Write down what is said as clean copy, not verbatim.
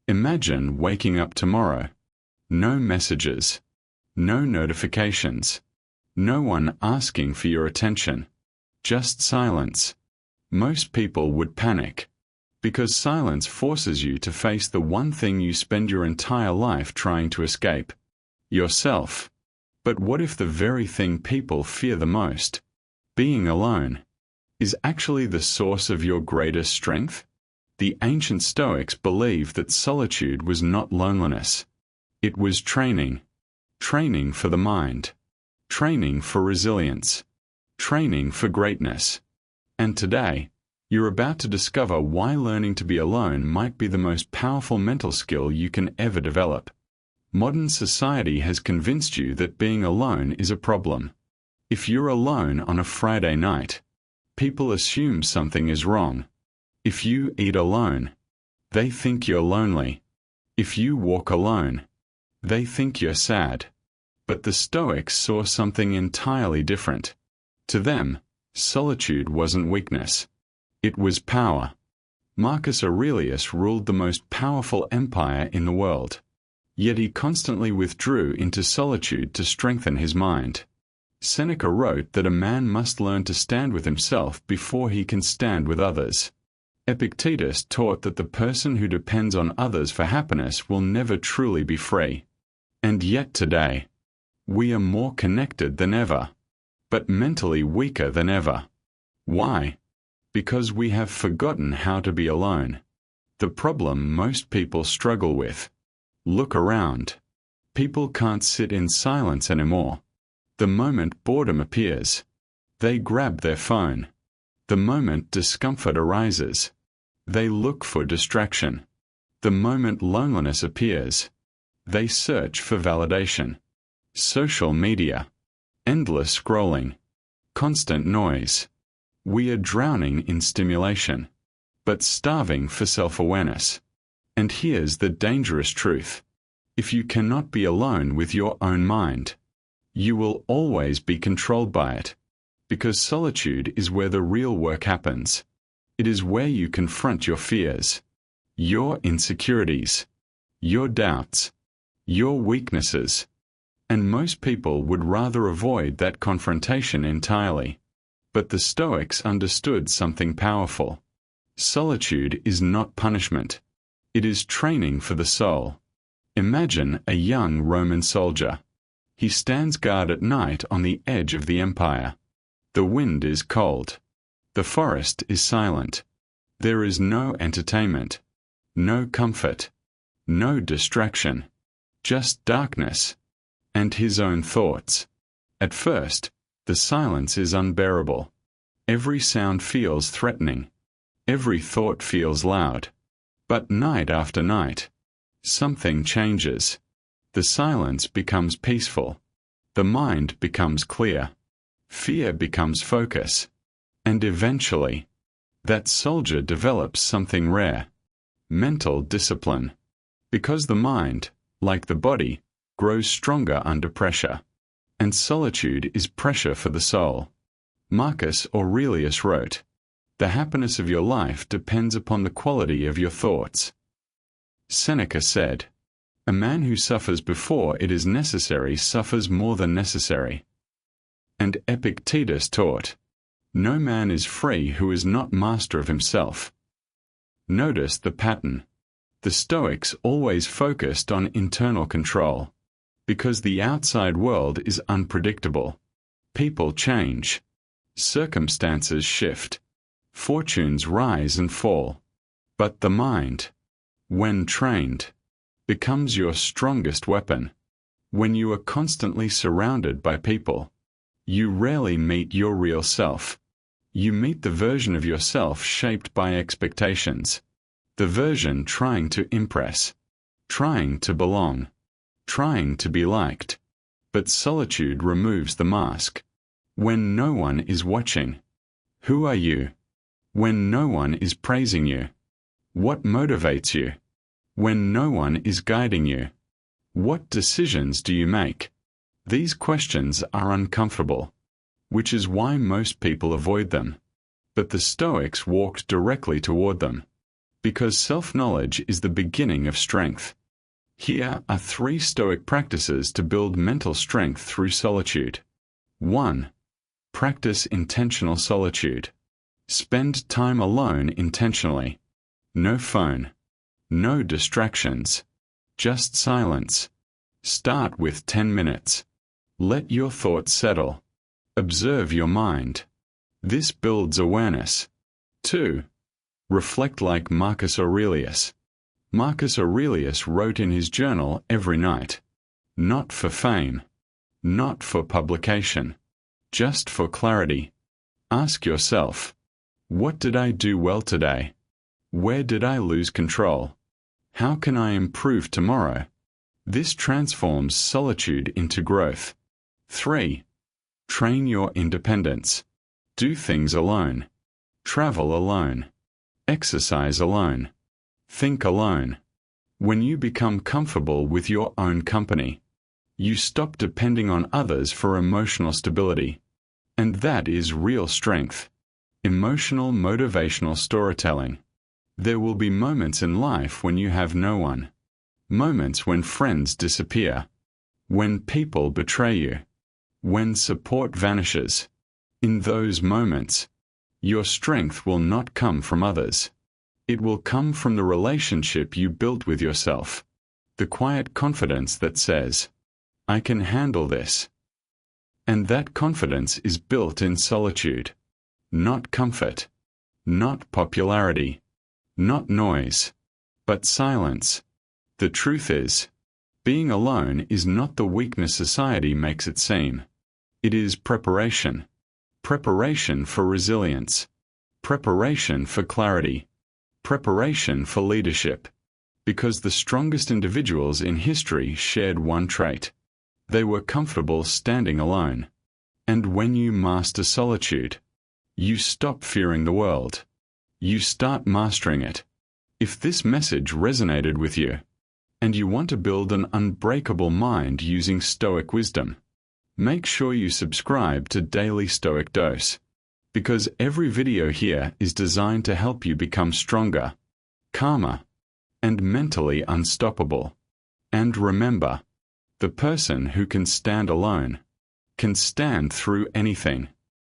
Imagine waking up tomorrow. No messages. No notifications. No one asking for your attention. Just silence. Most people would panic, because silence forces you to face the one thing you spend your entire life trying to escape: yourself. But what if the very thing people fear the most, being alone, is actually the source of your greatest strength? The ancient Stoics believed that solitude was not loneliness. It was training. Training for the mind. Training for resilience. Training for greatness. And today, you're about to discover why learning to be alone might be the most powerful mental skill you can ever develop. Modern society has convinced you that being alone is a problem. If you're alone on a Friday night, people assume something is wrong. If you eat alone, they think you're lonely. If you walk alone, they think you're sad. But the Stoics saw something entirely different. To them, solitude wasn't weakness. It was power. Marcus Aurelius ruled the most powerful empire in the world. Yet he constantly withdrew into solitude to strengthen his mind. Seneca wrote that a man must learn to stand with himself before he can stand with others. Epictetus taught that the person who depends on others for happiness will never truly be free. And yet today, we are more connected than ever, but mentally weaker than ever. Why? Because we have forgotten how to be alone. The problem most people struggle with. Look around. People can't sit in silence anymore. The moment boredom appears, they grab their phone. The moment discomfort arises, they look for distraction. The moment loneliness appears, they search for validation. Social media, endless scrolling, constant noise. We are drowning in stimulation, but starving for self-awareness. And here's the dangerous truth. If you cannot be alone with your own mind, you will always be controlled by it. Because solitude is where the real work happens. It is where you confront your fears, your insecurities, your doubts, your weaknesses. And most people would rather avoid that confrontation entirely. But the Stoics understood something powerful. Solitude is not punishment. It is training for the soul. Imagine a young Roman soldier. He stands guard at night on the edge of the empire. The wind is cold. The forest is silent. There is no entertainment, no comfort, no distraction, just darkness and his own thoughts. At first, the silence is unbearable. Every sound feels threatening. Every thought feels loud. But night after night, something changes. The silence becomes peaceful. The mind becomes clear. Fear becomes focus. And eventually, that soldier develops something rare: mental discipline. Because the mind, like the body, grows stronger under pressure. And solitude is pressure for the soul. Marcus Aurelius wrote, "The happiness of your life depends upon the quality of your thoughts." Seneca said, "A man who suffers before it is necessary suffers more than necessary." And Epictetus taught, "No man is free who is not master of himself." Notice the pattern. The Stoics always focused on internal control, because the outside world is unpredictable. People change. Circumstances shift. Fortunes rise and fall. But the mind, when trained, becomes your strongest weapon. When you are constantly surrounded by people, you rarely meet your real self. You meet the version of yourself shaped by expectations. The version trying to impress, trying to belong, trying to be liked. But solitude removes the mask. When no one is watching, who are you? When no one is praising you, what motivates you? When no one is guiding you, what decisions do you make? These questions are uncomfortable, which is why most people avoid them. But the Stoics walked directly toward them. because self-knowledge is the beginning of strength. Here are 3 Stoic practices to build mental strength through solitude. 1. Practice intentional solitude. Spend time alone intentionally. No phone. No distractions. Just silence. Start with 10 minutes. Let your thoughts settle. Observe your mind. This builds awareness. 2. Reflect like Marcus Aurelius. Marcus Aurelius wrote in his journal every night. Not for fame. Not for publication. Just for clarity. Ask yourself, what did I do well today? Where did I lose control? How can I improve tomorrow? This transforms solitude into growth. 3. Train your independence. Do things alone. Travel alone. Exercise alone. Think alone. When you become comfortable with your own company, you stop depending on others for emotional stability. And that is real strength. Emotional motivational storytelling. There will be moments in life when you have no one. Moments when friends disappear. When people betray you. When support vanishes. In those moments, your strength will not come from others. It will come from the relationship you built with yourself. The quiet confidence that says, I can handle this. And that confidence is built in solitude. Not comfort. Not popularity. Not noise. But silence. The truth is, being alone is not the weakness society makes it seem. It is preparation. Preparation for resilience. Preparation for clarity. Preparation for leadership. Because the strongest individuals in history shared one trait. They were comfortable standing alone. And when you master solitude, you stop fearing the world. You start mastering it. If this message resonated with you, and you want to build an unbreakable mind using Stoic wisdom, make sure you subscribe to Daily Stoic Dose, because every video here is designed to help you become stronger, calmer, and mentally unstoppable. And remember, the person who can stand alone can stand through anything.